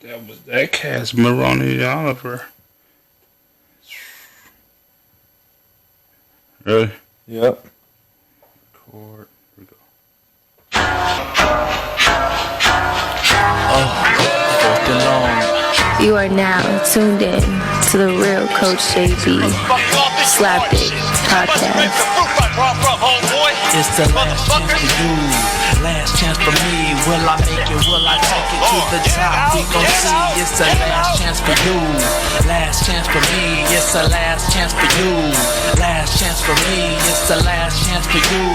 That was that cast, Maroney Oliver. Really? Yep. Record. Here we go. You are now tuned in to the real Coach JB Slapdick podcast. It's the last chance for you, last chance for me. Will I make it? Will I take it to the top? We gon' see. It's the last chance for you, last chance for me. It's the last chance for you, last chance for me. It's the last chance for you,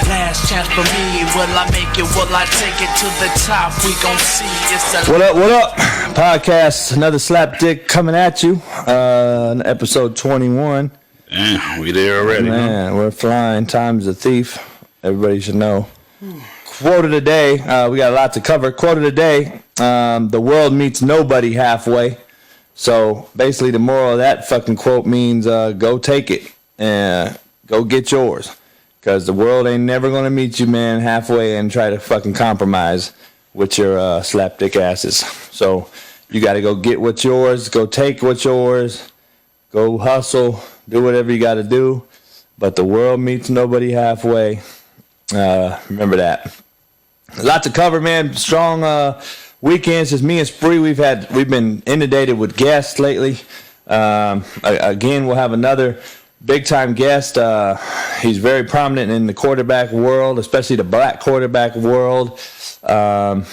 last chance for me. Will I make it? Will I take it to the top? We gon' see. It's the What up? What up? Podcast, another Slapdick coming at you. Episode 21. Damn, we there already. Man, we're flying. Time's a thief. Everybody should know. Quote of the day. We got a lot to cover. Quote of the day. The world meets nobody halfway. So basically, the moral of that fucking quote means go take it and go get yours, because the world ain't never gonna meet you, man, halfway and try to fucking compromise with your slapdick asses. So you got to go get what's yours. Go take what's yours. Go hustle. Do whatever you got to do, but the world meets nobody halfway. Remember that. A lot to cover, man. Strong weekends. Just me and Spree. We've been inundated with guests lately. Again, we'll have another big time guest. He's very prominent in the quarterback world, especially the black quarterback world, and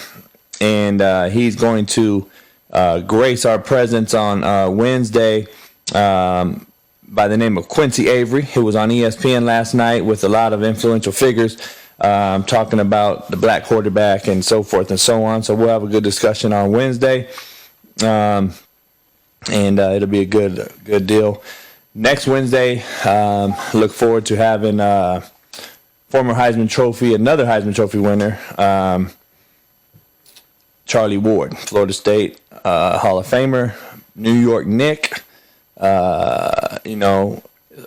he's going to grace our presence on Wednesday. By the name of Quincy Avery, who was on ESPN last night with a lot of influential figures talking about the black quarterback and so forth and so on. So we'll have a good discussion on Wednesday, and it'll be a good deal. Next Wednesday, look forward to having former Heisman Trophy, another Heisman Trophy winner, Charlie Ward, Florida State Hall of Famer, New York Knick.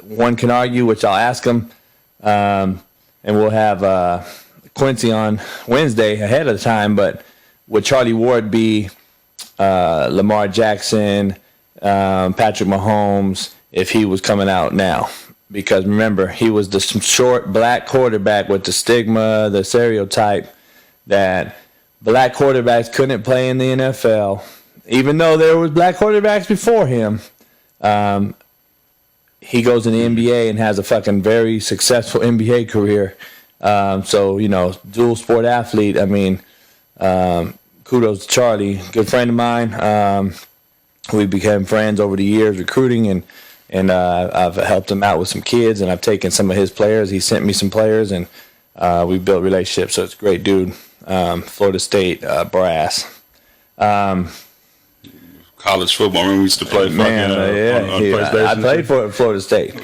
One can argue, which I'll ask him, and we'll have Quincy on Wednesday ahead of the time. But would Charlie Ward be Lamar Jackson, Patrick Mahomes if he was coming out now? Because remember, he was the short black quarterback with the stigma, the stereotype that black quarterbacks couldn't play in the NFL, even though there was black quarterbacks before him. He goes in the NBA and has a fucking very successful NBA career. So, dual sport athlete. I mean, kudos to Charlie, good friend of mine. We became friends over the years recruiting, and I've helped him out with some kids, and I've taken some of his players. He sent me some players, and we built relationships. So it's a great dude. Florida State brass. College football. We used to play on PlayStation. I played for Florida State.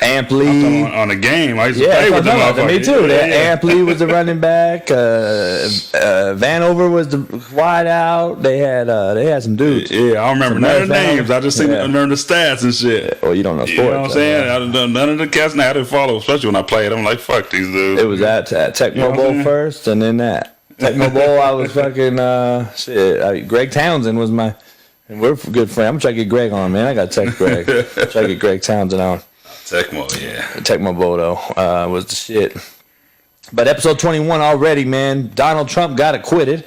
Amp Lee on a game. I used to play with them. Me too. Amp Lee was the running back. Vanover was the wide out. They had some dudes. Yeah, I don't remember none of the names. I just remember the stats and shit. Well, you don't know sports. You know what I'm saying? I done none of the cats now. I didn't follow, especially when I played. I'm like, fuck these dudes. It was at Tecmo Bowl first, and then that Tecmo Bowl. I was fucking Greg Townsend was my. And we're good friends. I'm going to try to get Greg on, man. I got to text Greg. Try to get Greg Townsend on. Tecmo, yeah. Tecmo Bodo was the shit. But episode 21 already, man. Donald Trump got acquitted.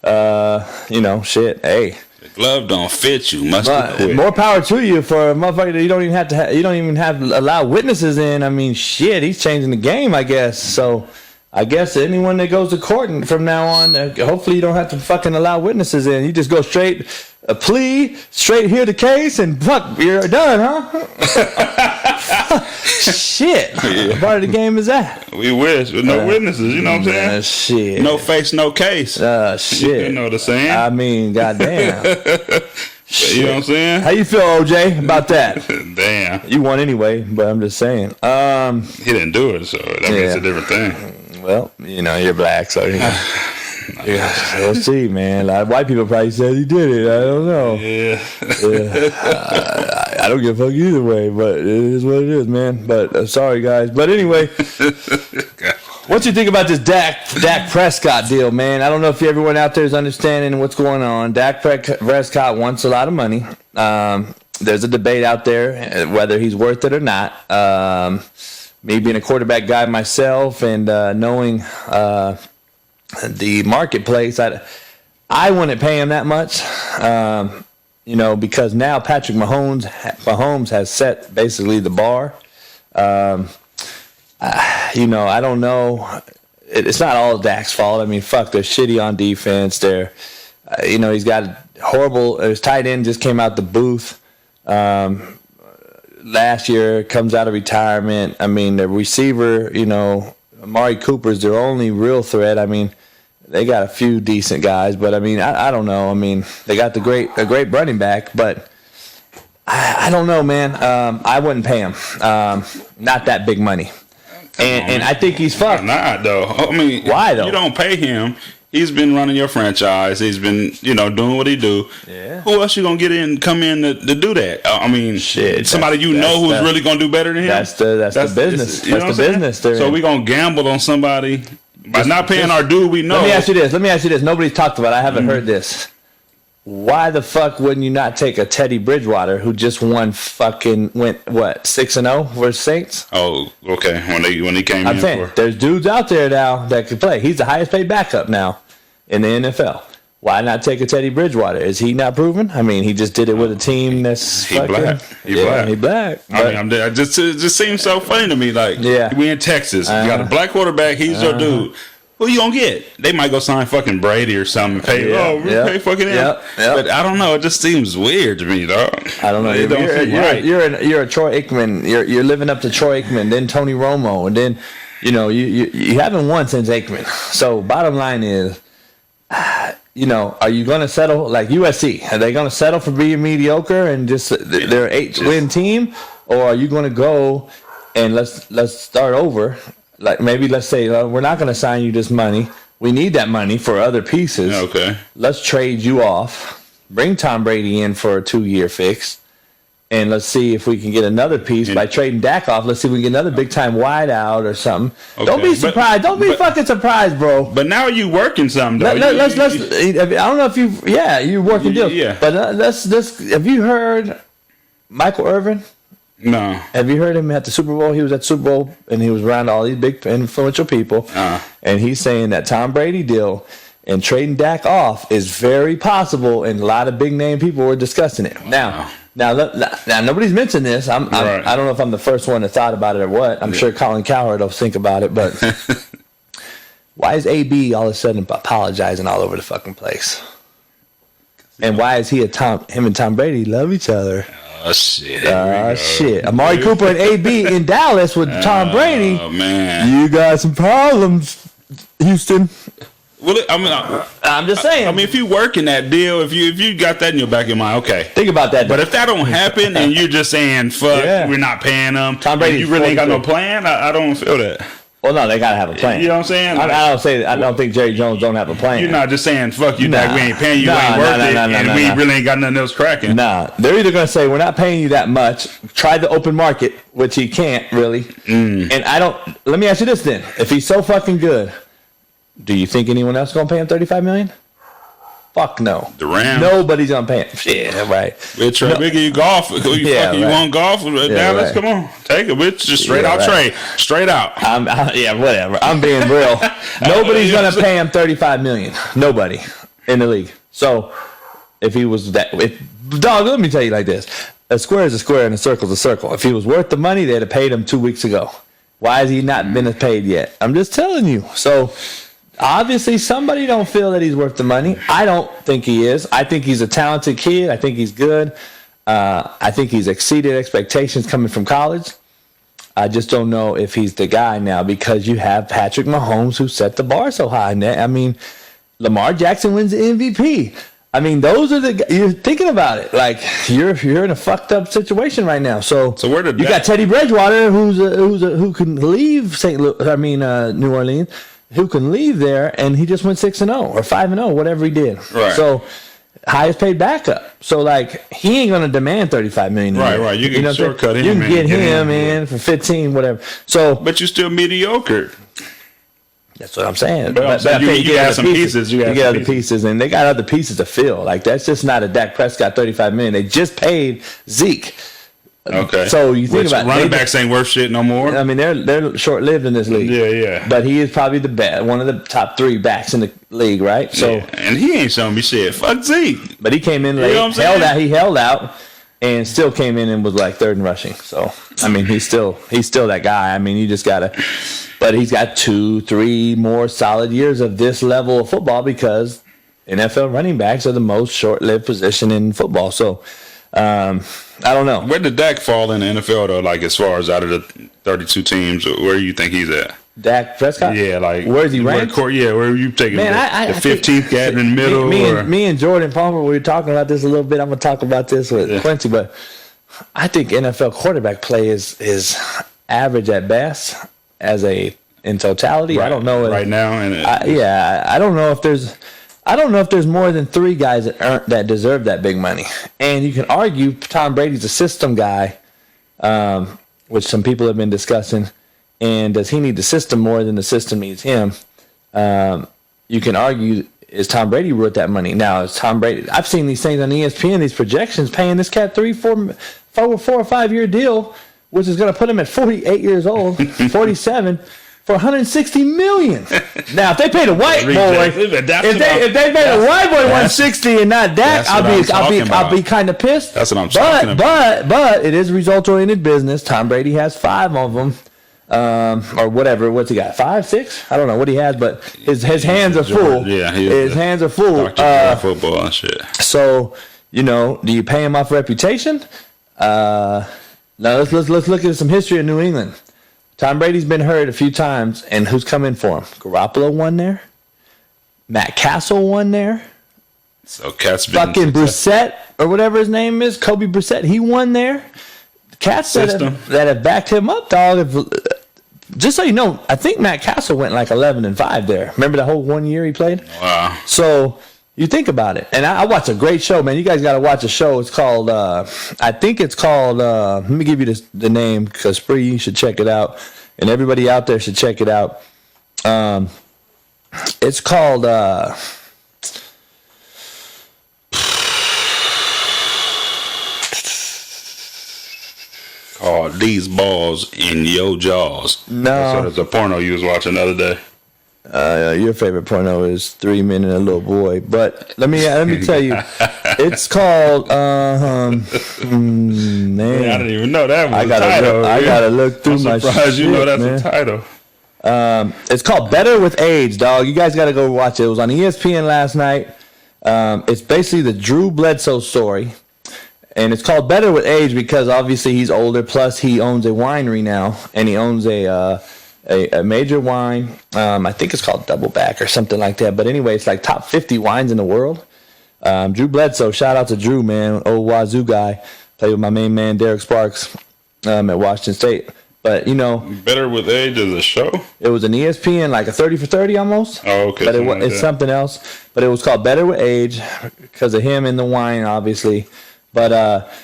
Shit. Hey. The glove don't fit you. Must acquit. More power to you for a motherfucker that you don't even have to allow witnesses in. I mean, shit. He's changing the game, I guess. So I guess anyone that goes to court from now on, hopefully you don't have to fucking allow witnesses in. You just go straight. A plea, straight hear the case, and fuck, you're done, huh? Shit. Yeah. What part of the game is that? We wish, with no witnesses, you know what I'm saying? Shit. No face, no case. Shit. You know what I'm saying? I mean, goddamn. You know what I'm saying? How you feel, OJ, about that? Damn. You won anyway, but I'm just saying. He didn't do it, so that means a different thing. Well, you're black, so yeah, we'll see, man. A lot of white people probably said he did it. I don't know. Yeah. I don't give a fuck either way, but it is what it is, man. But sorry, guys. But anyway, What you think about this Dak Prescott deal, man? I don't know if everyone out there is understanding what's going on. Dak Prescott wants a lot of money. There's a debate out there whether he's worth it or not. Me being a quarterback guy myself and knowing the marketplace, I wouldn't pay him that much. Because now Patrick Mahomes has set basically the bar. I don't know. It's not all Dak's fault. I mean, fuck, they're shitty on defense. They're, he's got horrible. His tight end just came out the booth last year. Comes out of retirement. I mean, the receiver, Amari Cooper's their only real threat. I mean, they got a few decent guys, but I mean, I don't know. I mean, they got a great running back, but I don't know, man. I wouldn't pay him. Not that big money. And I think he's fucked. Not though. I mean, why though? You don't pay him. He's been running your franchise. He's been, doing what he do. Yeah. Who else you gonna come in to do that? I mean, shit. Somebody who's really gonna do better than him. That's the business. That's the business. So we gonna gamble on somebody by not paying our due. We know. Let me ask you this. Nobody's talked about it. I haven't heard this. Why the fuck wouldn't you not take a Teddy Bridgewater who just went 6-0 for Saints? Oh, okay. When he came I'm in, saying there's dudes out there now that could play. He's the highest paid backup now in the NFL. Why not take a Teddy Bridgewater? Is he not proven? I mean, he just did it with a team that's He black. He black. I mean, it just seems so funny to me. Like, we in Texas, you got a black quarterback. He's your dude. Who you gonna get? They might go sign fucking Brady or something. Pay fucking him. Yep. But I don't know. It just seems weird to me, dog. I don't know. You're a Troy Aikman. You're living up to Troy Aikman, then Tony Romo, and then you haven't won since Aikman. So bottom line is, are you gonna settle like USC? Are they gonna settle for being mediocre and just they're 8-win team, or are you gonna go and let's start over? Like maybe let's say we're not going to sign you this money. We need that money for other pieces. Okay. Let's trade you off. Bring Tom Brady in for a 2-year fix, and let's see if we can get another piece by trading Dak off. Let's see if we can get another big time wide out or something. Okay. Don't be surprised. Don't be fucking surprised, bro. But now you working something though. Let's. I don't know if you're working deals. Yeah. But let's. Have you heard Michael Irvin? No. Have you heard him at the Super Bowl? He was at the Super Bowl, and he was around all these big influential people. And he's saying that Tom Brady deal and trading Dak off is very possible, and a lot of big-name people were discussing it. Now, nobody's mentioned this. I don't know if I'm the first one that thought about it or what. I'm sure Colin Cowherd will think about it, but why is AB all of a sudden apologizing all over the fucking place? And why is him and Tom Brady love each other? Oh, shit. Shit. Amari Cooper and AB in Dallas with Tom Brady. Oh, man. You got some problems, Houston. Well, I'm just saying. I mean, if you work in that deal, if you got that in your back of your mind, okay. Think about that. But if that don't happen and you're just saying, fuck, we're not paying them, Tom Brady, you really ain't got no plan, I don't feel that. Well, no, they gotta have a plan. You know what I'm saying? I don't think Jerry Jones don't have a plan. You're not just saying, fuck you, Dak, we ain't paying you, ain't worth it, and we really ain't got nothing else cracking. Nah, they're either gonna say, we're not paying you that much, try the open market, which he can't really. And let me ask you this then. If he's so fucking good, do you think anyone else gonna pay him $35 million? Fuck no. The Rams. Nobody's gonna pay him. Yeah, right. Bitch, bigger you golf. You want golf? Dallas, come on. Take it, bitch. Just straight out trade. Straight out. Whatever. I'm being real. Nobody's gonna pay him $35 million. Nobody in the league. So if he was dog, let me tell you like this. A square is a square and a circle is a circle. If he was worth the money, they'd have paid him 2 weeks ago. Why has he not been paid yet? I'm just telling you. So obviously, somebody don't feel that he's worth the money. I don't think he is. I think he's a talented kid. I think he's good. I think he's exceeded expectations coming from college. I just don't know if he's the guy now because you have Patrick Mahomes who set the bar so high. I mean, Lamar Jackson wins the MVP. I mean, those are you're thinking about it. Like, you're in a fucked up situation right now. So where did you got Teddy Bridgewater who can leave New Orleans. Who can leave there, and he just went 6-0 or 5-0, whatever he did. Right. So, highest paid backup. So, like, he ain't gonna demand $35 million. Right. You can shortcut him. You can get him in for 15, whatever. So, but you're still mediocre. That's what I'm saying. But you got some pieces. You got other pieces, and they got other pieces to fill. Like, that's just not a Dak Prescott $35 million. They just paid Zeke. Okay. So you think about running backs ain't worth shit no more. I mean, they're short lived in this league. Yeah. But he is probably the best, one of the top 3 backs in the league, right? So and he ain't showing me shit. Fuck Zeke. But he came in late, he held out, and still came in and was like 3rd in rushing. So I mean, he's still that guy. I mean, you just gotta. But he's got 2-3 more solid years of this level of football because NFL running backs are the most short-lived position in football. So, I don't know. Where did Dak fall in the NFL, though, like as far as out of the 32 teams, where do you think he's at? Dak Prescott? Yeah, like. Where's he ranked? Where are you taking the 15th guy in the middle? Me and Jordan Palmer, we were talking about this a little bit. I'm going to talk about this with Quincy, but I think NFL quarterback play is average at best. In totality, right. I don't know. Right now, I don't know if there's more than 3 guys that deserve that big money. And you can argue Tom Brady's a system guy, which some people have been discussing. And does he need the system more than the system needs him? You can argue, is Tom Brady worth that money? Now, is Tom Brady? I've seen these things on ESPN, these projections paying this cat 4 or 5 year deal, which is going to put him at 48 years old, 47, for $160 million. Now, if they paid a white boy, if they paid a white boy $160 and not Dak, I'll be kind of pissed. That's what I'm talking about. But it is result-oriented business. Tom Brady has 5 of them, or whatever. What's he got? 5, 6? I don't know what he has, but his hands are full. Yeah, his hands are full. Football and shit. So, do you pay him off reputation? Now let's look at some history of New England. Tom Brady's been hurt a few times, and who's come in for him? Garoppolo won there. Matt Castle won there. So Cat's been fucking Brissett or whatever his name is, Kobe Brissett. He won there. Cats that have backed him up, dog. Just so you know, I think Matt Castle went like 11-5 there. Remember the whole 1 year he played? Wow. So you think about it. And I watched a great show, man. You guys got to watch a show. It's called, I think it's called, let me give you the name because Spree, you should check it out. And everybody out there should check it out. It's called, These Balls in Your Jaws. No. That's a porno you was watching the other day. Your favorite porno is 3 Men and a Little Boy, but let me tell you, it's called man. I didn't even know that was I gotta look through my shit. I'm surprised you know that's man. a title. It's called Better with Age, dog. You guys gotta go watch it. It was on ESPN last night. It's basically the Drew Bledsoe story, and it's called Better with Age because obviously he's older. Plus, he owns a winery now, and he owns a major wine. I think it's called Doubleback or something like that. But anyway, it's like top 50 wines in the world. Drew Bledsoe, shout out to Drew, man, old Wazoo guy. Played with my main man Derek Sparks at Washington State. But Better with Age is a show. It was an ESPN, like a 30 for 30 almost. Oh, okay. But it's something else. But it was called Better with Age because of him and the wine, obviously. But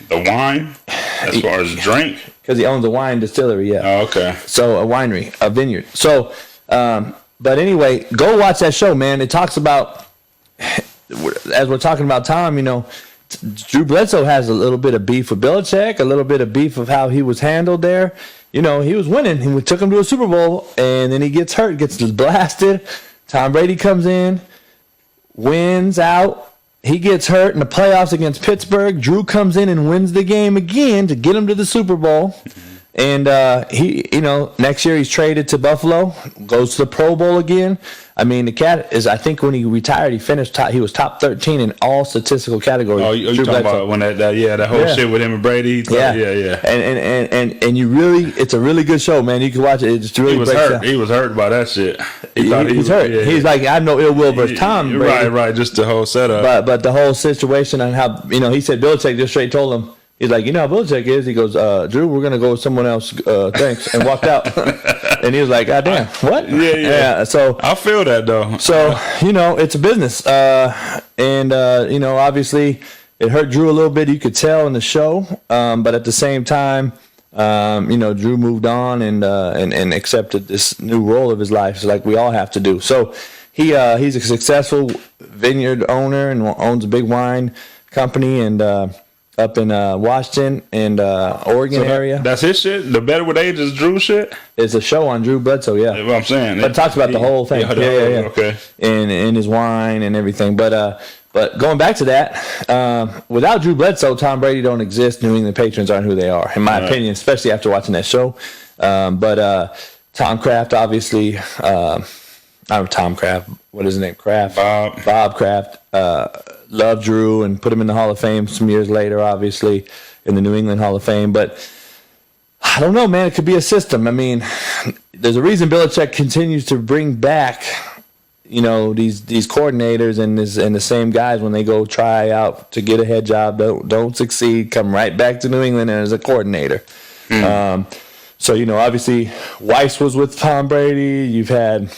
the wine, as far as drink. Because he owns a wine distillery, yeah. Oh, okay. So a winery, a vineyard. So, but anyway, go watch that show, man. It talks about, as we're talking about Tom, Drew Bledsoe has a little bit of beef with Belichick, a little bit of beef of how he was handled there. He was winning. He took him to a Super Bowl, and then he gets hurt, gets blasted. Tom Brady comes in, wins out. He gets hurt in the playoffs against Pittsburgh. Drew comes in and wins the game again to get him to the Super Bowl. And he, next year he's traded to Buffalo, goes to the Pro Bowl again. I mean, the cat is, I think when he retired, he was top 13 in all statistical categories. Oh, you talking about when that whole shit with him and Brady? Yeah. And you really, it's a really good show, man. You can watch it. It's really He was hurt by that shit. He's hurt. Yeah. He's like, I have no ill will versus Tom Brady. Right. Just the whole setup. But the whole situation and how, he said Belichick just straight told him, he's like, how Belichick is? He goes, Drew, we're going to go with someone else. Thanks. And walked out. And he was like, God damn, what? Yeah. So I feel that, though. So, it's a business. And obviously it hurt Drew a little bit. You could tell in the show. But at the same time, Drew moved on and accepted this new role of his life, like we all have to do. So he's a successful vineyard owner and owns a big wine company and up in Washington and Oregon area. That's his shit? The Better With Age is Drew shit? It's a show on Drew Bledsoe, yeah. That's what I'm saying. But it talks about the whole thing. Yeah. Okay. And his wine and everything. But going back to that, without Drew Bledsoe, Tom Brady don't exist. New England Patriots aren't who they are, in my opinion, especially after watching that show. But Tom Kraft, obviously, not Tom Kraft. What is his name? Kraft. Bob Kraft. Loved Drew and put him in the Hall of Fame some years later, obviously, in the New England Hall of Fame. But I don't know, man. It could be a system. I mean, there's a reason Belichick continues to bring back, these coordinators and the same guys when they go try out to get a head job, don't succeed, come right back to New England as a coordinator. So, obviously, Weiss was with Tom Brady. You've had...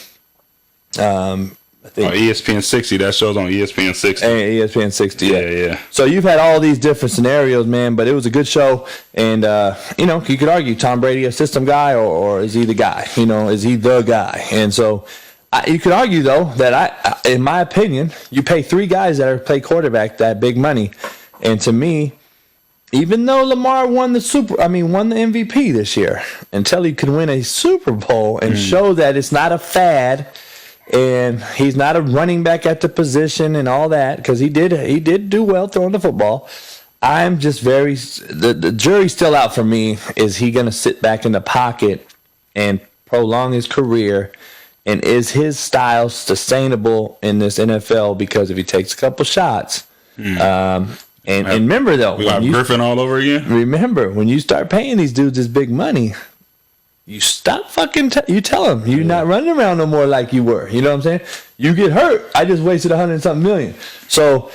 I think ESPN 60, that show's on ESPN 60. ESPN 60, yeah. So you've had all these different scenarios, man, but it was a good show. And, you could argue Tom Brady a system guy or is he the guy? Is he the guy? And so you could argue, though, that in my opinion, you pay three guys that play quarterback that big money. And to me, even though Lamar won the MVP this year, until he could win a Super Bowl and show that it's not a fad, and he's not a running back at the position and all that, because he did do well throwing the football. I'm just the jury's still out for me. Is he going to sit back in the pocket and prolong his career? And is his style sustainable in this NFL? Because if he takes a couple shots, and remember though, we got Griffin all over again. Remember, when you start paying these dudes this big money, you stop fucking. You tell them you're not running around no more like you were. You know what I'm saying? You get hurt. I just wasted $100-something million. So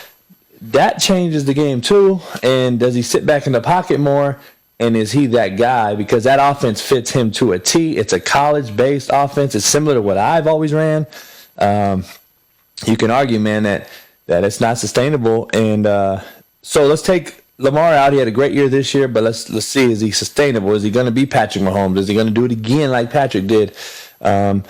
that changes the game too. And does he sit back in the pocket more? And is he that guy? Because that offense fits him to a T. It's a college-based offense. It's similar to what I've always ran. You can argue, man, that it's not sustainable. And so let's take Lamar out. He had a great year this year, but let's see, is he sustainable? Is he going to be Patrick Mahomes? Is he going to do it again like Patrick did from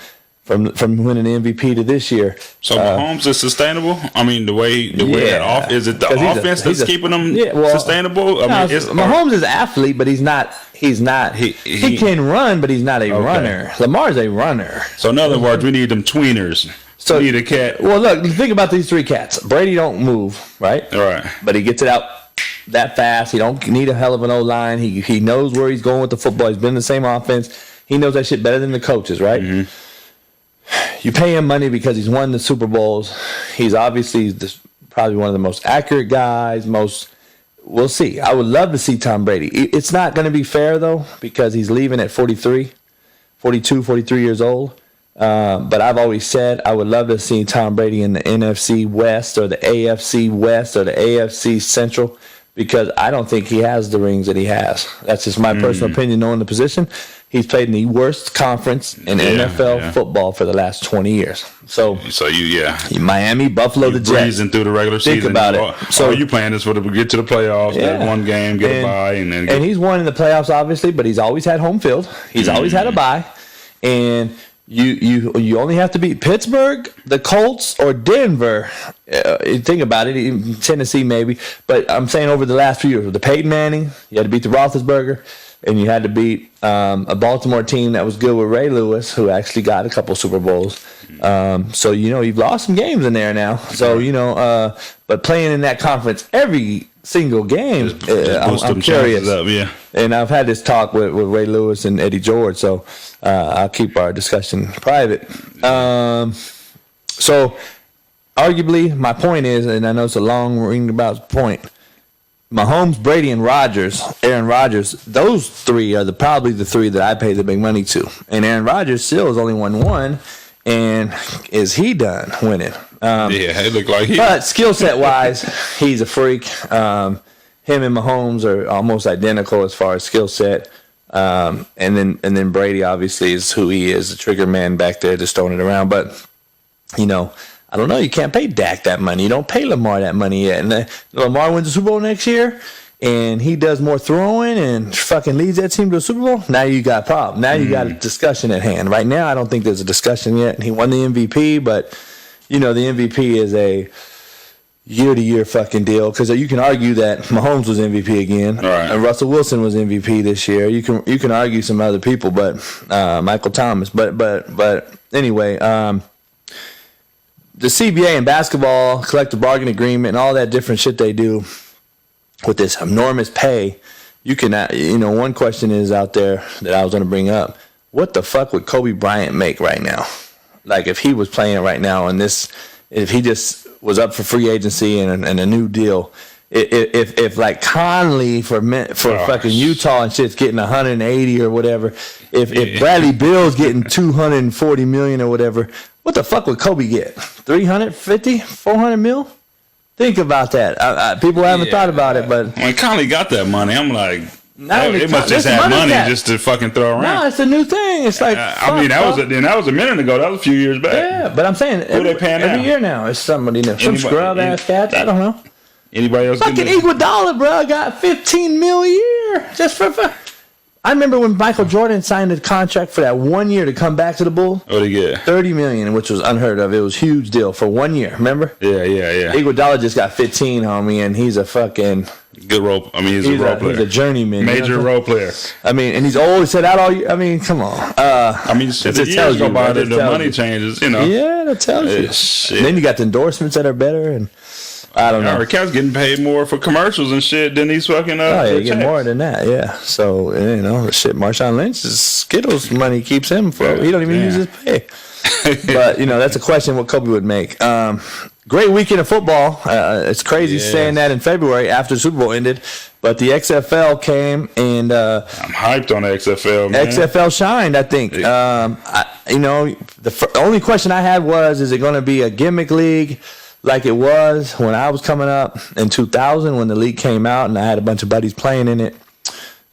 winning the MVP to this year? So Mahomes is sustainable? I mean, the way that is it the offense that's keeping him sustainable? Mahomes is an athlete, but he's not. He can run, but he's not a runner. Lamar's a runner. So in other words, we need them tweeners. So we need a cat. Well, look, think about these three cats. Brady don't move, right? All right. But he gets it out that fast. He don't need a hell of an O-line. He knows where he's going with the football. He's been in the same offense. He knows that shit better than the coaches, right? Mm-hmm. You pay him money because he's won the Super Bowls. He's obviously probably one of the most accurate guys. We'll see. I would love to see Tom Brady. It's not going to be fair, though, because he's leaving at 43 years old. But I've always said I would love to see Tom Brady in the NFC West or the AFC West or the AFC Central, because I don't think he has the rings that he has. That's just my personal opinion, knowing the position. He's played in the worst conference in NFL football for the last 20 years. So Miami, Buffalo, the Jets. Breezing through the regular season. Think about it. So you playing this for to get to the playoffs, get one game, get a bye, and he's won in the playoffs, obviously, but he's always had home field. He's always had a bye, and you only have to beat Pittsburgh, the Colts, or Denver. Think about it, Tennessee maybe. But I'm saying over the last few years, with the Peyton Manning, you had to beat the Roethlisberger, and you had to beat a Baltimore team that was good with Ray Lewis, who actually got a couple Super Bowls. So, you've lost some games in there now. So, but playing in that conference every single game, I'm curious. And I've had this talk with Ray Lewis and Eddie George, so I'll keep our discussion private. So, arguably, my point is, and I know it's a long roundabout point, Mahomes, Brady, and Aaron Rodgers, those three are probably the three that I pay the big money to. And Aaron Rodgers still has only won one, and is he done winning? It looked like he. But skill set wise, he's a freak. Him and Mahomes are almost identical as far as skill set. And then Brady obviously is who he is, the trigger man back there just throwing it around. But I don't know. You can't pay Dak that money. You don't pay Lamar that money yet. And Lamar wins the Super Bowl next year, and he does more throwing and fucking leads that team to a Super Bowl, now you got a problem. Now you got a discussion at hand. Right now, I don't think there's a discussion yet. He won the MVP, but, the MVP is a year-to-year fucking deal, because you can argue that Mahomes was MVP again, right, and Russell Wilson was MVP this year. You can argue some other people, but Michael Thomas. But anyway, the CBA and basketball collective bargaining agreement and all that different shit they do with this enormous pay. You can, one question is out there that I was going to bring up. What the fuck would Kobe Bryant make right now? Like, if he was playing right now and if he just was up for free agency and a new deal, if like Conley for fucking Utah and shit's getting 180 or whatever, if Bradley Bill's getting 240 million or whatever, what the fuck would Kobe get? 350, 400 mil? Think about that. People haven't thought about it, but when Conley got that money, I'm like, they must just have money just to fucking throw around. No, it's a new thing. It's like that was a minute ago. That was a few years back. Yeah, but I'm saying every year now it's somebody new. Some scrub ass cats. I don't know. Anybody else? Fucking Iguodala, bro, got 15 mil a year just for. I remember when Michael Jordan signed a contract for that 1 year to come back to the Bulls. What did he get? $30 million, which was unheard of. It was a huge deal for 1 year. Remember? Yeah. Iguodala just got 15, homie, and he's a fucking good role. I mean, he's a role player. He's a journeyman, major role player. I mean, and he's always said that all year. I mean, come on. I mean, shit, the years go by, the money changes. Yeah, that tells you. Shit. And then you got the endorsements that are better, and I don't know. Our cat's getting paid more for commercials and shit than these fucking. You get more than that, yeah. So shit. Marshawn Lynch's Skittles money keeps him afloat. He don't even use his pay. But that's a question what Kobe would make. Great weekend of football. It's crazy saying that in February after the Super Bowl ended, but the XFL came and I'm hyped on the XFL. Man. XFL shined, I think. The only question I had was, is it going to be a gimmick league like it was when I was coming up in 2000 when the league came out and I had a bunch of buddies playing in it?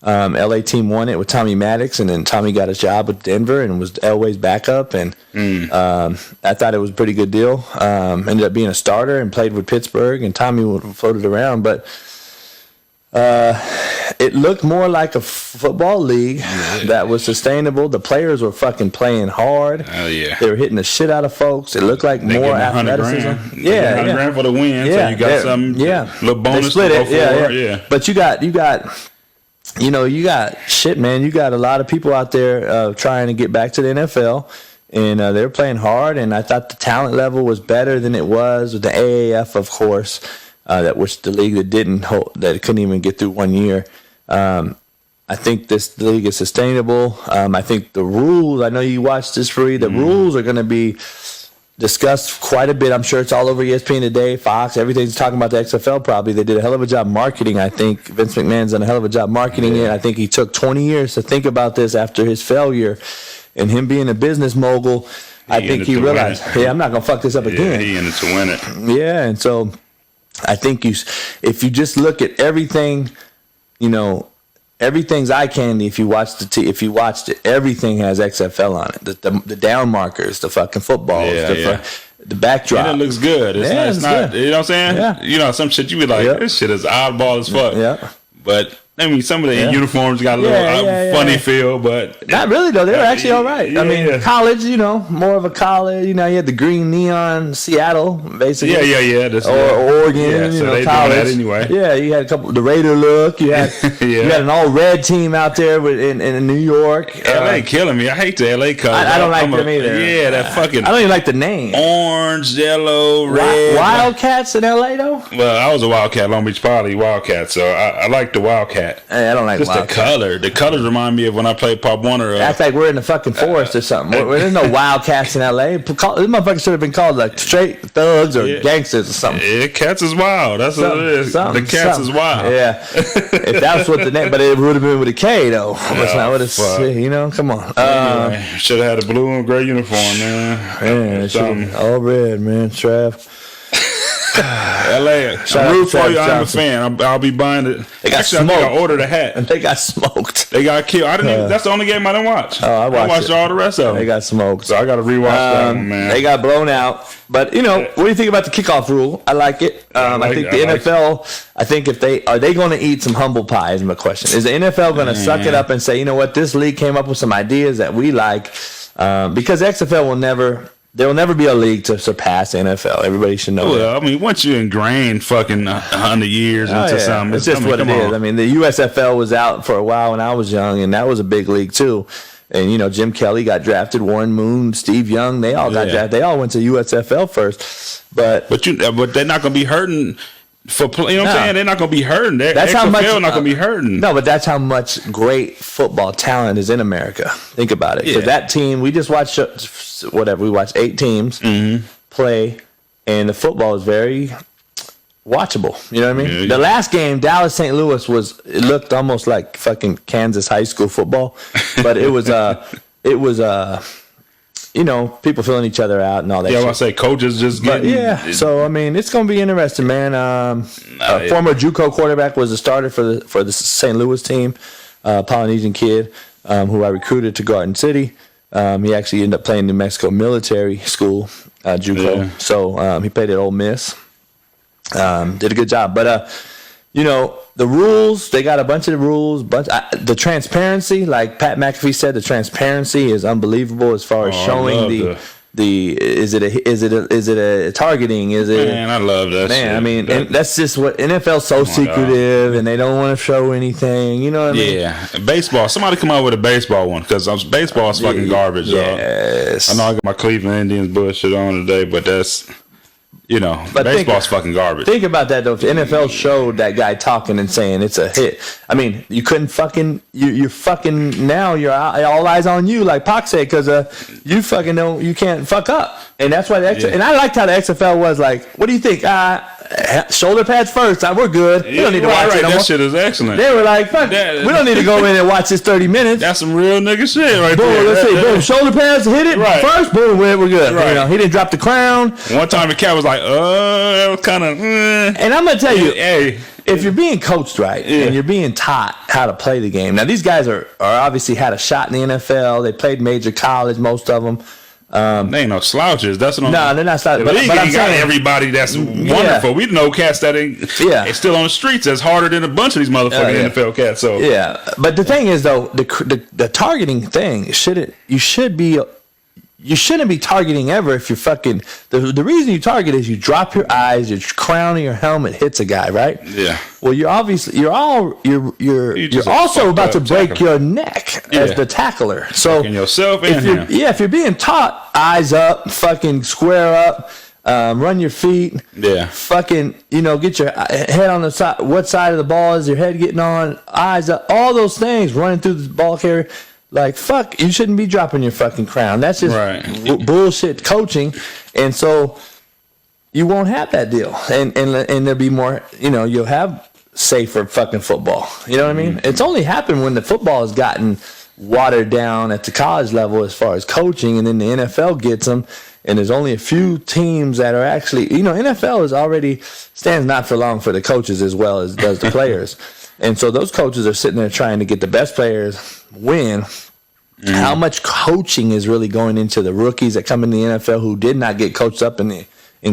LA team won it with Tommy Maddox, and then Tommy got his job with Denver and was Elway's backup, and I thought it was a pretty good deal. Ended up being a starter and played with Pittsburgh, and Tommy floated around, but it looked more like a football league that was sustainable. The players were fucking playing hard. Oh yeah, they were hitting the shit out of folks. It looked like more athleticism. $100 grand for the win. Yeah, so you got some little bonus. They split to go for. Yeah. But you got shit, man. You got a lot of people out there trying to get back to the NFL, and they're playing hard. And I thought the talent level was better than it was with the AAF, of course. That was the league that couldn't even get through 1 year. I think this league is sustainable. I think the rules. I know you watched this free. The rules are going to be discussed quite a bit. I'm sure it's all over ESPN today, Fox. Everything's talking about the XFL probably. They did a hell of a job marketing, I think. Vince McMahon's done a hell of a job marketing it. I think he took 20 years to think about this after his failure. And him being a business mogul, I think he realized, I'm not going to fuck this up again. He in it to win it. Yeah, and so I think if you just look at everything, everything's eye candy. If you watched it, everything has XFL on it. The down markers, the fucking footballs, the backdrop. And it looks good. It's not. You know what I'm saying? Yeah. Some shit you be like, this shit is oddball as fuck. Yeah. But I mean, some of the uniforms got a little funny feel, but not really though. They were actually all right. Yeah. I mean, college, more of a college. You had the green neon Seattle, basically. Yeah. Or Oregon. Yeah, so they college. doing that anyway. Yeah, you had a couple. The Raider look. You had you had an all red team out there in New York. LA killing me. I hate the LA colors. I don't like them either. Yeah, that fucking. I don't even like the name. Orange, yellow, red. Wildcats in LA though. Well, I was a Wildcat, Long Beach Poly Wildcat, so I like the Wildcat. Hey, I don't like just the color. The colors remind me of when I played Pop Warner. Act like we're in the fucking forest or something. There's no Wildcats in LA. This motherfucker should have been called like straight thugs or gangsters or something. Yeah, Cats is wild. That's what it is. The Cats is wild. Yeah. If that was what the name, but it would have been with a K though. That's not what it's. Come on. Should have had a blue and gray uniform, man. Man, all red, man. Trav. LA, I'm rooting for you. I'm a fan. I'll be buying it. They got Actually, smoked. I think I ordered a hat. And they got smoked. They got killed. I didn't even, that's the only game I didn't watch. Oh, I watched all the rest of them. They got smoked. So I got to rewatch that one, man. They got blown out. But, what do you think about the kickoff rule? I like it. I think the NFL, I think if are they going to eat some humble pie is my question. Is the NFL going to suck it up and say, you know what, this league came up with some ideas that we like? Because XFL there will never be a league to surpass the NFL. Everybody should know that. Well, I mean, once you ingrain fucking 100 years into something. It's just what it is. I mean, the USFL was out for a while when I was young, and that was a big league too. And, Jim Kelly got drafted, Warren Moon, Steve Young, they all got drafted. They all went to USFL first. But they're not going to be hurting for play. You know what I'm saying? They're not going to be hurting. That's how much. Not going to be hurting. No, but that's how much great football talent is in America. Think about it. Because that team, we just watched we watched 8 teams play, and the football is very watchable. You know what I mean? Yeah. The last game, Dallas St. Louis it looked almost like fucking Kansas high school football, but it was people filling each other out and all that. Yeah, I shit. want to say coaches just getting. So I mean, it's gonna be interesting, man. Former JUCO quarterback was a starter for the St. Louis team, Polynesian kid who I recruited to Garden City. He actually ended up playing New Mexico Military School, JUCO. Yeah. So he played at Ole Miss. Did a good job, but the rules, they got a bunch of the rules, the transparency, like Pat McAfee said, the transparency is unbelievable as far as showing is it a targeting? Is it? Man, I love that. Man, shit. I mean, and that's just what NFL's so secretive, and they don't want to show anything. You know what I mean? Yeah, baseball. Somebody come out with a baseball one because baseball is fucking garbage. Yes, I know I got my Cleveland Indians bullshit on today, but that's. But baseball's fucking garbage. Think about that though. If the NFL showed that guy talking and saying it's a hit, I mean, you couldn't fucking you're fucking now. You're all eyes on you, like Pac said, because you fucking know you can't fuck up, and that's why and I liked how the XFL was like. What do you think? Shoulder pads first. We're good. We don't need to watch it no more. That shit is excellent. They were like, fuck, we don't need to go in and watch this 30 minutes. That's some real nigga shit right boom, there. Let's see. Boom, shoulder pads, hit it first. Boom, we're good. Right. He didn't drop the crown. One time the cat was like, that was kind of. And I'm gonna tell you, if you're being coached right and you're being taught how to play the game. Now these guys are obviously had a shot in the NFL. They played major college, most of them. They ain't no slouches. That's what they're not slouches. But I'm got everybody that's wonderful. We know cats that ain't still on the streets that's harder than a bunch of these motherfucking NFL cats. So but the thing is though, the targeting thing you shouldn't be targeting ever if you're fucking. The reason you target is you drop your eyes, your crown of your helmet hits a guy, right? Yeah. Well, you're also about to break your neck as the tackler. So yourself and him. If you're being taught, eyes up, fucking square up, run your feet, fucking get your head on the side. What side of the ball is your head getting on? Eyes up, all those things running through the ball carrier. Like, fuck, you shouldn't be dropping your fucking crown. That's just bullshit coaching. And so you won't have that deal. And there'll be more, you'll have safer fucking football. You know what I mean? It's only happened when the football has gotten watered down at the college level as far as coaching, and then the NFL gets them. And there's only a few teams that are actually, NFL is already stands not for long for the coaches as well as does the players. And so those coaches are sitting there trying to get the best players win. How much coaching is really going into the rookies that come in the NFL who did not get coached up in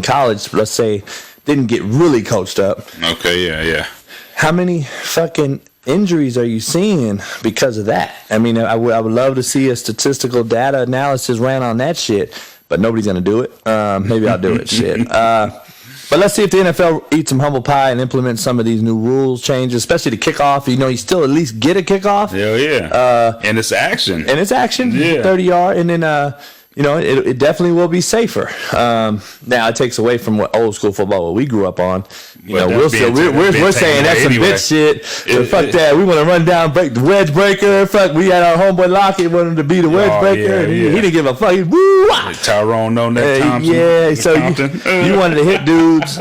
college, let's say, didn't get really coached up. Okay, yeah. How many fucking injuries are you seeing because of that? I mean, I would love to see a statistical data analysis ran on that shit, but nobody's going to do it. Maybe I'll do it, shit. But let's see if the NFL eats some humble pie and implements some of these new rules changes, especially the kickoff. You still at least get a kickoff. Hell yeah. And it's action. 30-yard. And then, it definitely will be safer. Now, it takes away from what old school football, what we grew up on. We're saying that's some bitch shit. Fuck that. We want to run down, break the wedge breaker. Fuck, we had our homeboy Lockett wanted to be the wedge breaker. He didn't give a fuck. Woo! Tyrone, no neck Thompson. Yeah, so you wanted to hit dudes.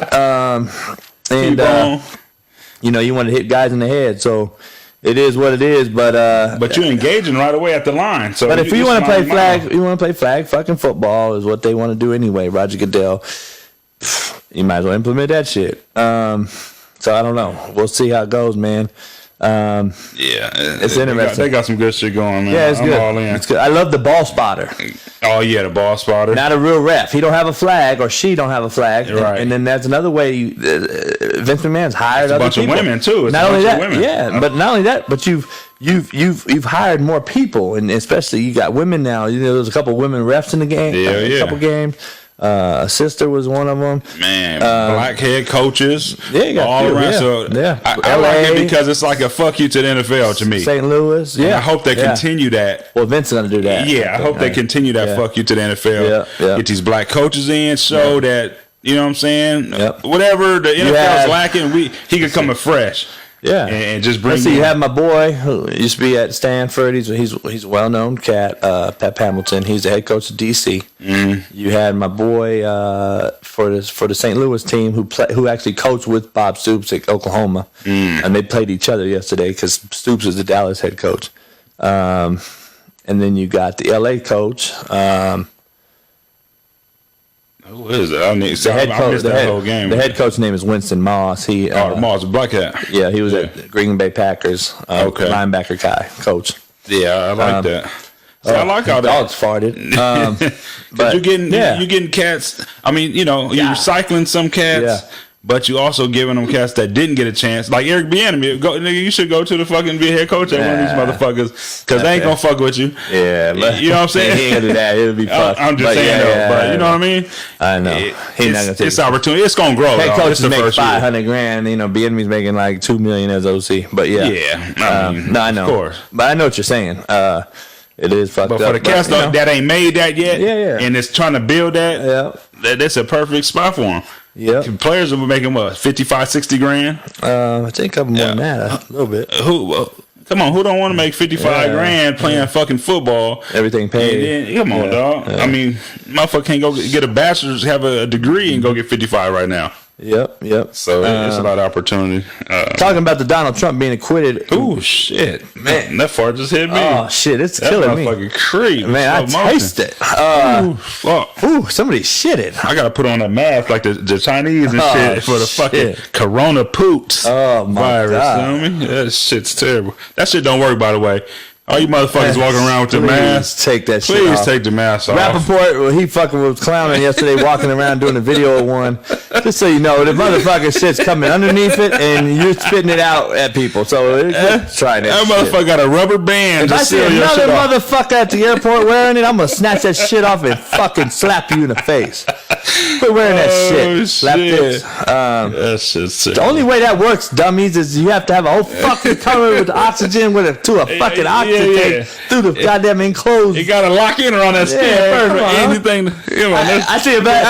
You wanted to hit guys in the head. So it is what it is, but you're engaging right away at the line. So, but if you want to play flag, fucking football is what they want to do anyway. Roger Goodell. you might as well implement that shit. So I don't know. We'll see how it goes, man. It's interesting. They got some good shit going, man. Yeah, it's good. All in. It's good. I love the ball spotter. Oh yeah, the ball spotter. Not a real ref. He don't have a flag, or she don't have a flag. Right. And then that's another way. Vince McMahon's hired other people. A bunch of women too. Not only that, but not only that, but you've hired more people, and especially you got women now. You know, there's a couple women refs in the game. A couple games. A sister was one of them. Man, black head coaches. Yeah, you got all around. Yeah. So I LA, like it because it's like a fuck you to the NFL to me. St. Louis. Yeah, and I hope they continue that. Well, Vince is gonna do that. Yeah, I hope they continue that fuck you to the NFL. Yeah. Get these black coaches in, show that, you know what I'm saying. Yep. Whatever the NFL's lacking, he could come afresh. Yeah, and just bring. Let's see. You have my boy who used to be at Stanford. He's a well-known cat, Pep Hamilton. He's the head coach of DC. You had my boy for the St. Louis team who actually coached with Bob Stoops at Oklahoma, and they played each other yesterday because Stoops is the Dallas head coach. And then you got the LA coach. Who is it? I missed that whole game. The head coach's name is Winston Moss. Moss, a black cat. Yeah, he was at Green Bay Packers. Linebacker guy, coach. Yeah, I like that. So I like how dogs farted. But you're getting cats. I mean, you know, you're recycling some cats. Yeah. But you also giving them cats that didn't get a chance, like Eric Bieniemy. You should go to the fucking be a head coach at one of these motherfuckers, because they ain't gonna fuck with you. Yeah, but you know what I'm saying. He ain't gonna do that. It'll be fucked. I'm just saying though, but you know what I mean. I know. He's not gonna take it's opportunity. It's gonna grow. Head coaches make $500,000. You know, Bieniemy's making like $2 million as OC. But I mean, no, I know. Of course, but I know what you're saying. It is fucked up. But for the cats that ain't made that yet, and it's trying to build that, that's a perfect spot for them. Yeah, players will be making what, 55, 60 grand? I think a couple more than that, a little bit. Come on, who don't want to make 55 grand playing fucking football? Everything paid. Then, come on, dog. I mean, motherfucker can't go get a bachelor's, have a degree, and go get 55 right now. Yep. So it's a lot of opportunity. Talking about the Donald Trump being acquitted. Ooh, shit. Man, that fart just hit me. Oh, shit. It's killing me. That motherfucking creep. Man, I taste it. Somebody shitted. I got to put on a mask like the Chinese and shit for the fucking corona poops. Oh, my virus. God. You know what I mean? That shit's terrible. That shit don't work, by the way. All you motherfuckers walking around with the mask. Take that shit Please off. take the mask off. Rappaport, he fucking was clowning yesterday, walking around doing a video of one. Just so you know, the motherfucker shit's coming underneath it, and you're spitting it out at people. So try that. That motherfucker got a rubber band. If I see another motherfucker at the airport wearing it, I'm gonna snatch that shit off and fucking slap you in the face. Quit wearing that shit. Slapdick. That shit's sick. The only way that works, dummies, is you have to have a whole fucking cover with oxygen to a fucking oxygen tank through the goddamn enclosed. You gotta lock in her on that skin first for anything. I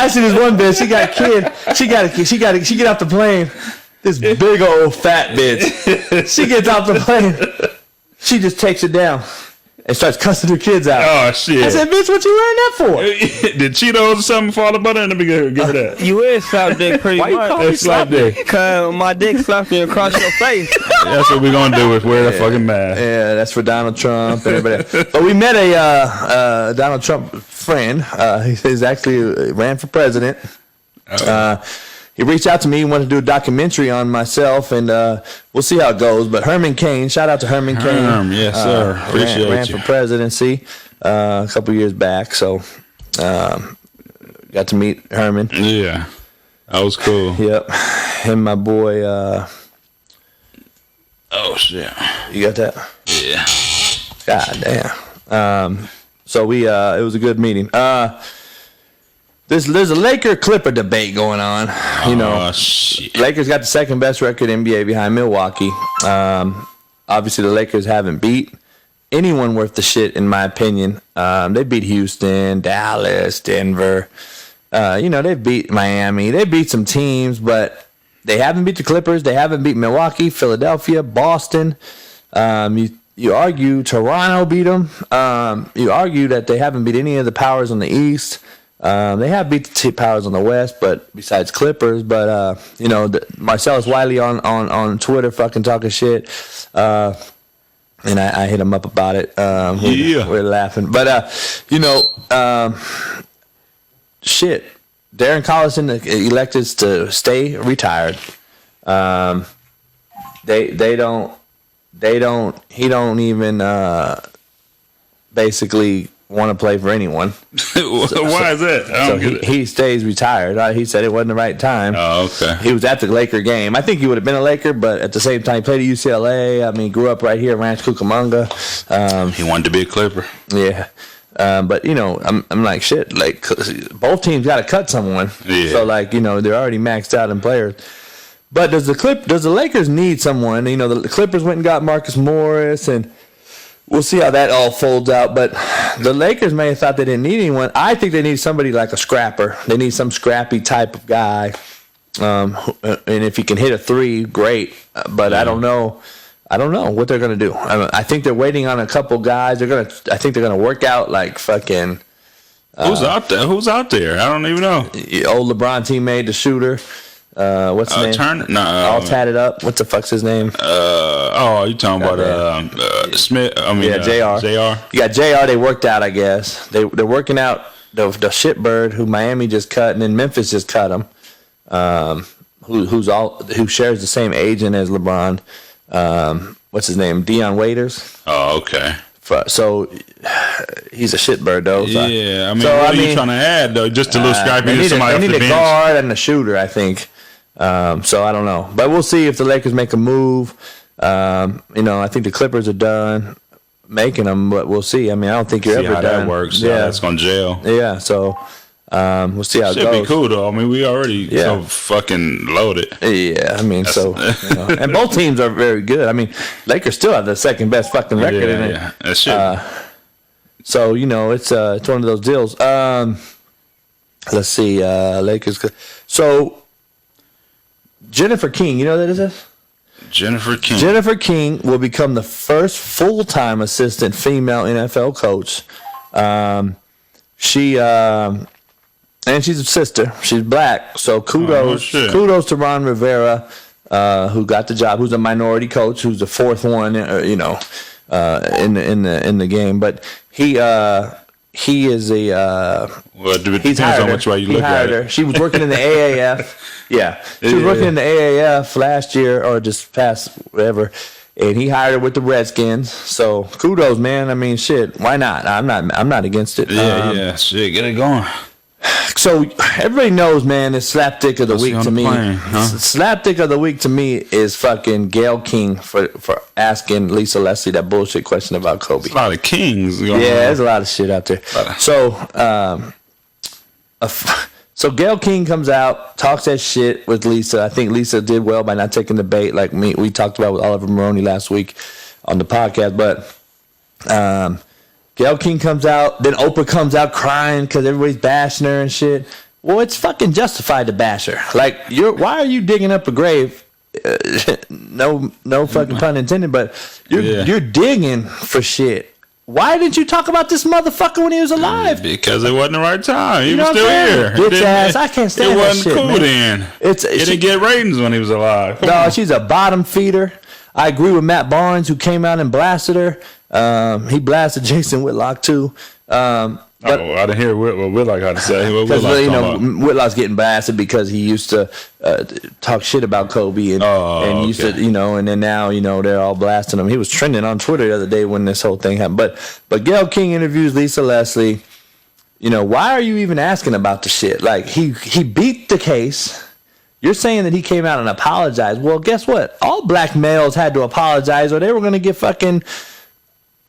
see this one bitch. She got a kid. She get off the plane. This big old fat bitch. She gets off the plane. She just takes it down and starts cussing her kids out. Oh shit! I said, "Bitch, what you wearing that for?" Did Cheetos or something fall about it? Let me give her that. You is Slapdick pretty much. Why you call me Slapdick? Cause my dick slapped me across your face. That's what we're gonna do is wear the fucking mask. Yeah, that's for Donald Trump and everybody else. But we met a Donald Trump friend. He's actually ran for president. He reached out to me. He wanted to do a documentary on myself, and we'll see how it goes. But Herman Cain, shout out to Herman Cain. Yes, sir. Appreciate ran for presidency a couple years back, so got to meet Herman. Yeah, that was cool. Yep, him, my boy. Oh shit! You got that? Yeah. God damn. So we it was a good meeting. There's a Laker Clipper debate going on. You know, Lakers got the second best record in NBA behind Milwaukee. Obviously, the Lakers haven't beat anyone worth the shit, in my opinion. They beat Houston, Dallas, Denver. They beat Miami. They beat some teams, but they haven't beat the Clippers. They haven't beat Milwaukee, Philadelphia, Boston. You argue Toronto beat them. You argue that they haven't beat any of the powers on the East. They have beat the powers on the West, but besides Clippers. But Marcellus Wiley on Twitter fucking talking shit, and I hit him up about it. We're laughing, but shit. Darren Collison elected to stay retired. He don't even basically want to play for anyone. Why is that? He stays retired. He said it wasn't the right time. Oh, okay. He was at the Laker game. I think he would have been a Laker, but at the same time, he played at UCLA. I mean, grew up right here in Ranch Cucamonga. He wanted to be a Clipper. Yeah. But I'm like shit. Like both teams got to cut someone. Yeah. So they're already maxed out in players. But does the Lakers need someone? The Clippers went and got Marcus Morris, and we'll see how that all folds out. But the Lakers may have thought they didn't need anyone. I think they need somebody like a scrapper. They need some scrappy type of guy. And if he can hit a three, great. But I don't know what they're gonna do. I think they're waiting on a couple guys. I think they're gonna work out like fucking. Who's out there? I don't even know. Old LeBron teammate, the shooter. What's his name? Turner? No. All tatted up. What the fuck's his name? You talking about Smith? JR. You got JR. They worked out, I guess. They're working out the shitbird who Miami just cut, and then Memphis just cut him. Who shares the same agent as LeBron. What's his name? Dion Waiters. Oh, okay. So he's a shitbird, though. So. Yeah, what are you trying to add, though? Just a little scrappy to somebody off the bench? They need a guard and a shooter, I think. So I don't know. But we'll see if the Lakers make a move. I think the Clippers are done making them, but we'll see. I don't think you're ever how done. That works. Yeah, that's going to jail. Yeah, so we'll see how it goes. Should be cool, though. We already so fucking loaded. Yeah, and both teams are very good. Lakers still have the second best fucking record in it. Yeah, that shit. So it's one of those deals. Let's see, Lakers. So Jennifer King, you know who that is? Jennifer King. Jennifer King will become the first full-time assistant female NFL coach. And she's a sister. She's black. So kudos to Ron Rivera, who got the job. Who's a minority coach? Who's the fourth one? In the game. But he is a. Well, it depends on which way you look at it. She was working in the AAF. Yeah, she was working in the AAF last year or just past whatever, and he hired her with the Redskins. So kudos, man. Shit, why not? I'm not against it. Shit, get it going. So everybody knows, man, it's Slapdick of the Week to me. Slapdick of the Week to me is fucking Gayle King for asking Lisa Leslie that bullshit question about Kobe. There's a lot of kings going on. There's a lot of shit out there. So Gayle King comes out, talks that shit with Lisa. I think Lisa did well by not taking the bait like we talked about with Oliver Maroney last week on the podcast. But Gayle King comes out, then Oprah comes out crying because everybody's bashing her and shit. Well, it's fucking justified to bash her. Like, why are you digging up a grave? No fucking pun intended, but you're digging for shit. Why didn't you talk about this motherfucker when he was alive? Because it wasn't the right time. He was still here. Bitch ass. I can't stand that shit. It wasn't cool then. It didn't get ratings when he was alive. No, she's a bottom feeder. I agree with Matt Barnes, who came out and blasted her. He blasted Jason Whitlock too. I didn't hear what Whitlock had to say. Whitlock's getting blasted because he used to talk shit about Kobe and used to, and then now, they're all blasting him. He was trending on Twitter the other day when this whole thing happened. But Gayle King interviews Lisa Leslie. Why are you even asking about the shit? Like, he beat the case. You're saying that he came out and apologized. Well, guess what? All black males had to apologize or they were going to get fucking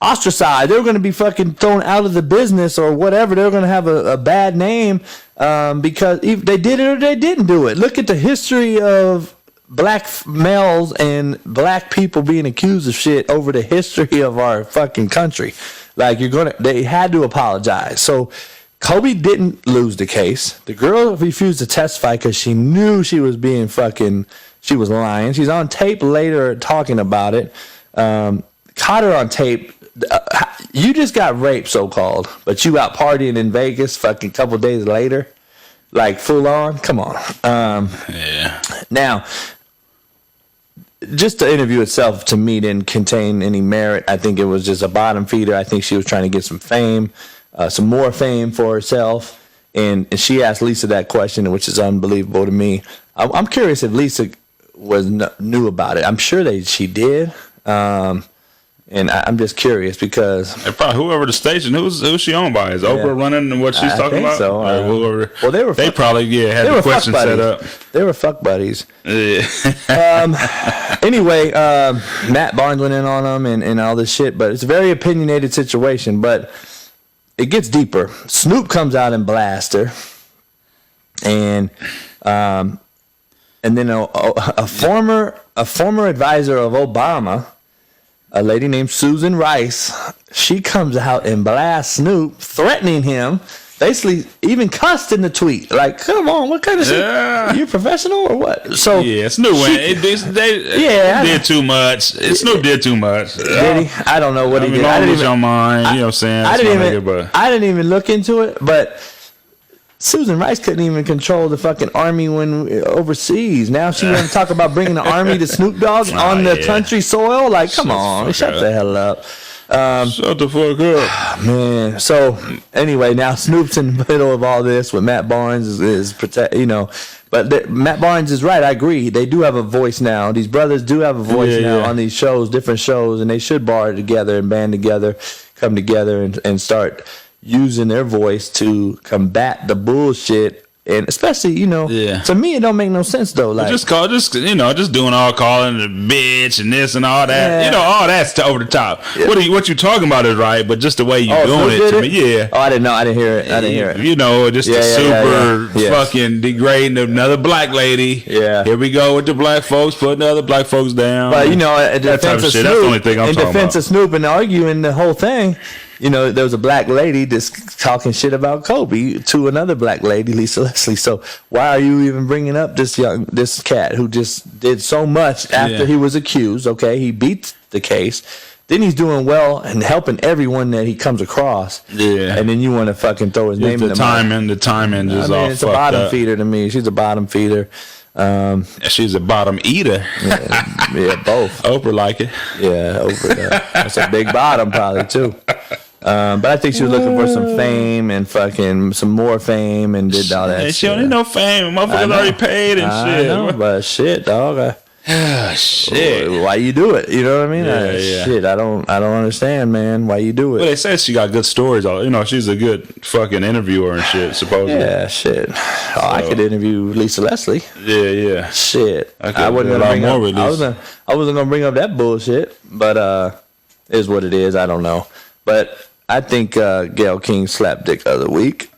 ostracized. They were going to be fucking thrown out of the business or whatever. They were going to have a bad name because they did it or they didn't do it. Look at the history of black males and black people being accused of shit over the history of our fucking country. Like, they had to apologize. So Kobe didn't lose the case. The girl refused to testify because she knew she was she was lying. She's on tape later talking about it. Caught her on tape. You just got raped, so-called, but you out partying in Vegas fucking couple days later, like full on. Come on. Now, just the interview itself to me didn't contain any merit. I think it was just a bottom feeder. I think she was trying to get some fame, some more fame for herself, And she asked Lisa that question, which is unbelievable to me. I'm curious if Lisa knew about it. I'm sure she did. And I'm just curious because probably whoever the station, who's she owned by? Is Oprah running what she's talking about? So. Well, they probably had the question set up. They were fuck buddies. Yeah. Anyway, Matt Barnes went in on them and all this shit, but it's a very opinionated situation. But it gets deeper. Snoop comes out and blasts her, and then a former advisor of Obama, a lady named Susan Rice, she comes out and blasts Snoop, threatening him. Basically, even cussed in the tweet. Like, come on, what kind of shit? You professional or what? So yeah, Snoop went. They did too much. Snoop did too much. Did he? I don't know what he did. I didn't even. Your mind, you know what I'm saying? I didn't even look into it, but Susan Rice couldn't even control the fucking army when overseas. Now she want to talk about bringing the army to Snoop Dogg on the country soil. Like, come on, shut the hell up. Shut the fuck up, man. So anyway, now Snoop's in the middle of all this with Matt Barnes is but Matt Barnes is right. I agree. They do have a voice now. These brothers do have a voice now on these shows, different shows, and they should bar together and band together, come together and start using their voice to combat the bullshit. And especially, to me, it don't make no sense though. Like, just doing all calling the bitch and this and all that. All that's over the top. Yeah. What you talking about is right, but just the way you doing it to me, yeah. Oh, I didn't know. I didn't hear it. Just super fucking degrading another black lady. Yeah. Here we go with the black folks putting other black folks down. But in defense of Snoop, that's the only thing I'm talking about. In defense of Snoop and arguing the whole thing. There was a black lady just talking shit about Kobe to another black lady, Lisa Leslie. So why are you even bringing up this cat who just did so much after he was accused? Okay, he beat the case. Then he's doing well and helping everyone that he comes across. Yeah. And then you want to fucking throw his name in the timing. The timing is all it's a bottom feeder to me. She's a bottom feeder. She's a bottom eater. Yeah, both. Oprah like it. Yeah, Oprah. That's a big bottom probably too. But I think she was looking for some fame and fucking some more fame and did all that shit. She don't need no fame. Motherfuckers already paid and shit. I know, but shit, dog. Shit. Why you do it? You know what I mean? Shit, I don't understand, man. Why you do it? Well, they said she got good stories. She's a good fucking interviewer and shit, supposedly. Yeah, shit. I could interview Lisa Leslie. Yeah. Shit. I wasn't gonna bring up that bullshit, but is what it is. I don't know. But I think Gayle King Slapdick of the week.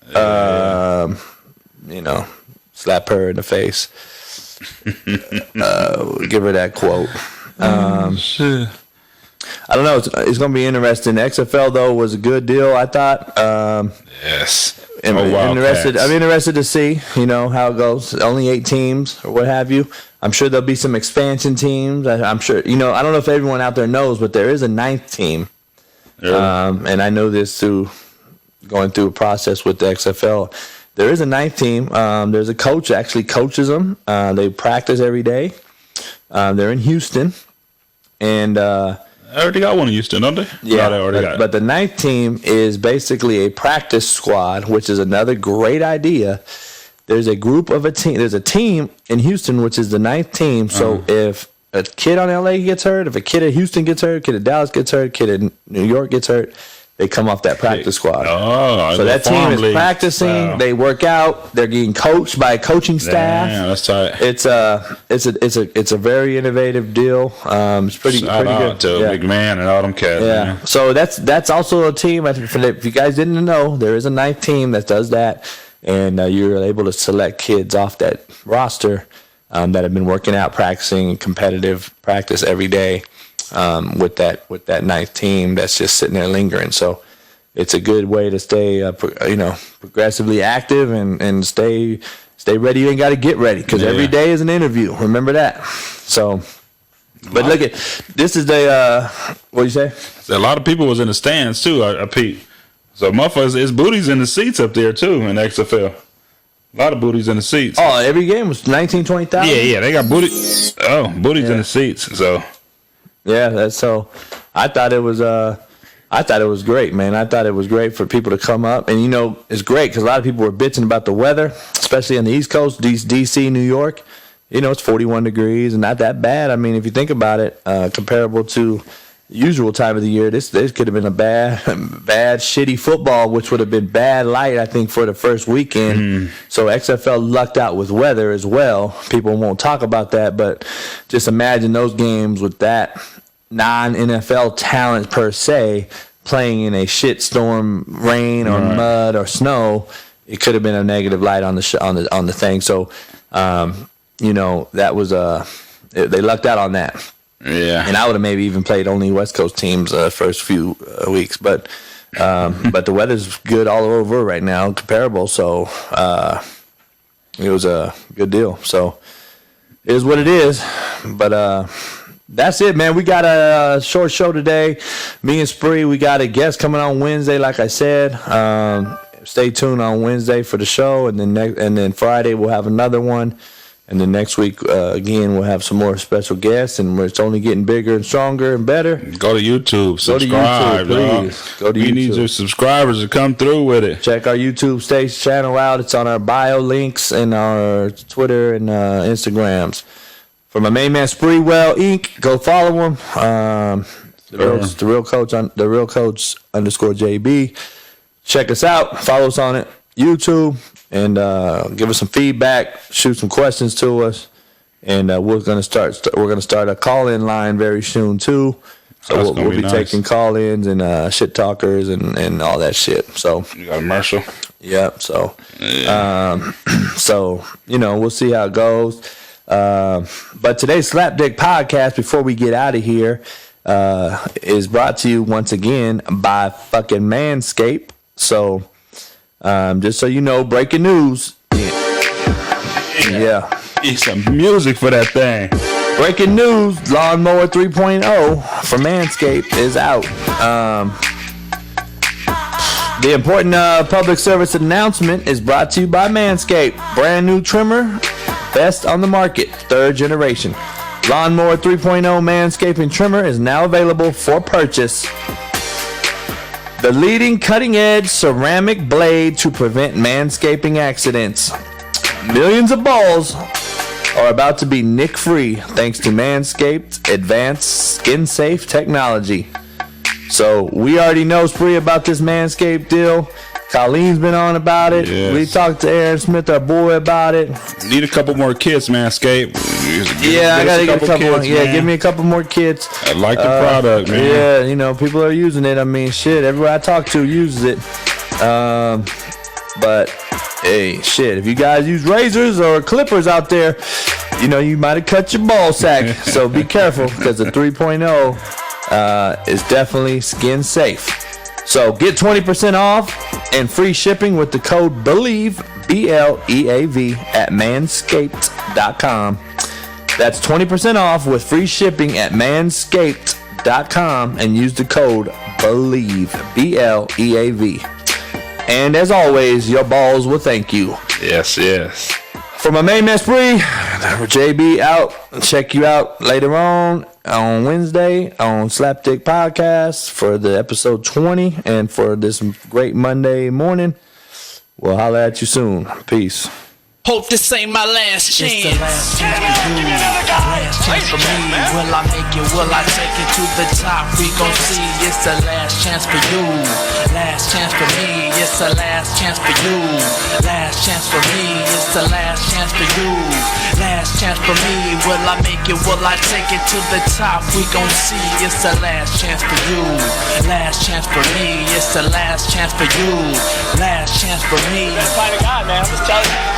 Slap her in the face. Give her that quote. Shit. I don't know. It's going to be interesting. The XFL though was a good deal, I thought. Yes. I'm interested to see, how it goes. Only 8 teams or what have you. I'm sure there'll be some expansion teams. I'm sure. I don't know if everyone out there knows, but there is a 9th team. And I know this through going through a process with the XFL. There is a 9th team. There's a coach that actually coaches them. They practice every day. They're in Houston. And I already got one in Houston, don't they? Yeah, but the 9th team is basically a practice squad, which is another great idea. There's a group of a team. There's a team in Houston, which is the 9th team. So if a kid on LA gets hurt, if a kid at Houston gets hurt, a kid at Dallas gets hurt, a kid at New York gets hurt, they come off that practice squad. So that team is practicing. Wow. They work out. They're getting coached by a coaching staff. Yeah, that's tight. It's a very innovative deal. It's pretty good. To Big Man and all them cats. Yeah. Man. So that's also a team. If you guys didn't know, there is a 9th team that does that, and you're able to select kids off that roster that have been working out, practicing competitive practice every day. With that 9th team that's just sitting there lingering. So it's a good way to stay, progressively active and stay ready. You ain't got to get ready because every day is an interview. Remember that. So, but look at this is the what do you say? A lot of people was in the stands too. I peeped. So motherfuckers, it's booties in the seats up there too in XFL. A lot of booties in the seats. Oh, every game was 20,000. Yeah, they got booties. Oh, booties in the seats. So. Yeah, that's so. I thought it was I thought it was great, man. I thought it was great for people to come up. And, it's great because a lot of people were bitching about the weather, especially on the East Coast, D.C., New York. It's 41 degrees and not that bad. I mean, if you think about it, comparable to usual time of the year, this could have been a bad, shitty football, which would have been bad light, I think, for the first weekend. So XFL lucked out with weather as well. People won't talk about that, but just imagine those games with that non-NFL talent per se playing in a shitstorm, rain or mud or snow. It could have been a negative light on the thing. So, that was they lucked out on that. Yeah, and I would have maybe even played only West Coast teams first few weeks, but the weather's good all over right now, comparable. So it was a good deal. So it is what it is. But that's it, man. We got a short show today. Me and Spree, we got a guest coming on Wednesday, like I said. Stay tuned on Wednesday for the show, and then Friday we'll have another one. And then next week, again, we'll have some more special guests, and it's only getting bigger and stronger and better. Go to YouTube. Subscribe. Please. Go to YouTube. We need your subscribers to come through with it. Check our YouTube channel out. It's on our bio links and our Twitter and Instagrams. For my main man, Spreewell Inc., go follow him. The real coach _JB. Check us out. Follow us on it. YouTube. And give us some feedback, shoot some questions to us, and we're gonna start a call-in line very soon too. So we'll be taking call-ins and shit talkers and all that shit. So you got a Marshall. Yep. So we'll see how it goes. But today's Slapdick podcast, before we get out of here, is brought to you once again by fucking Manscaped. So. Just so you know, breaking news. Yeah. Need some music for that thing. Breaking news, Lawnmower 3.0 for Manscaped is out. The important public service announcement is brought to you by Manscaped. Brand new trimmer, best on the market, 3rd generation. Lawnmower 3.0 Manscaping trimmer is now available for purchase. The leading cutting-edge ceramic blade to prevent manscaping accidents. Millions of balls are about to be nick-free thanks to Manscaped's advanced skin-safe technology. So we already know, Spree, about this Manscaped deal. Colleen's been on about it. Yes. We talked to Aaron Smith, our boy, about it. Need a couple more kits, Manscaped. I gotta get a couple more. Yeah, give me a couple more kits. I like the product, man. Yeah, people are using it. I mean, shit, everyone I talk to uses it. But hey, shit, if you guys use razors or clippers out there, you might have cut your ball sack. So be careful, because the 3.0 is definitely skin safe. So get 20% off and free shipping with the code BELIEVE, BLEAV, at manscaped.com. That's 20% off with free shipping at manscaped.com and use the code BELIEVE, BLEAV. And as always, your balls will thank you. Yes. For my main man Spree, JB out. Check you out later on Wednesday on Slapdick Podcast for the episode 20 and for this great Monday morning. We'll holler at you soon. Peace. Hope this ain't my last chance. It's the last chance for you. Last chance for me. Will I make it? Will I take it to the top? We gon' see. It's the last chance for you. Last chance for me. It's the last chance for you. Last chance for me. It's the last chance for you. Last chance for me. Will I make it? Will I take it to the top? We gon' see. It's the last chance for you. Last chance for me. It's the last chance for you. Last chance for me. Fight a guy, man. I'm just telling you.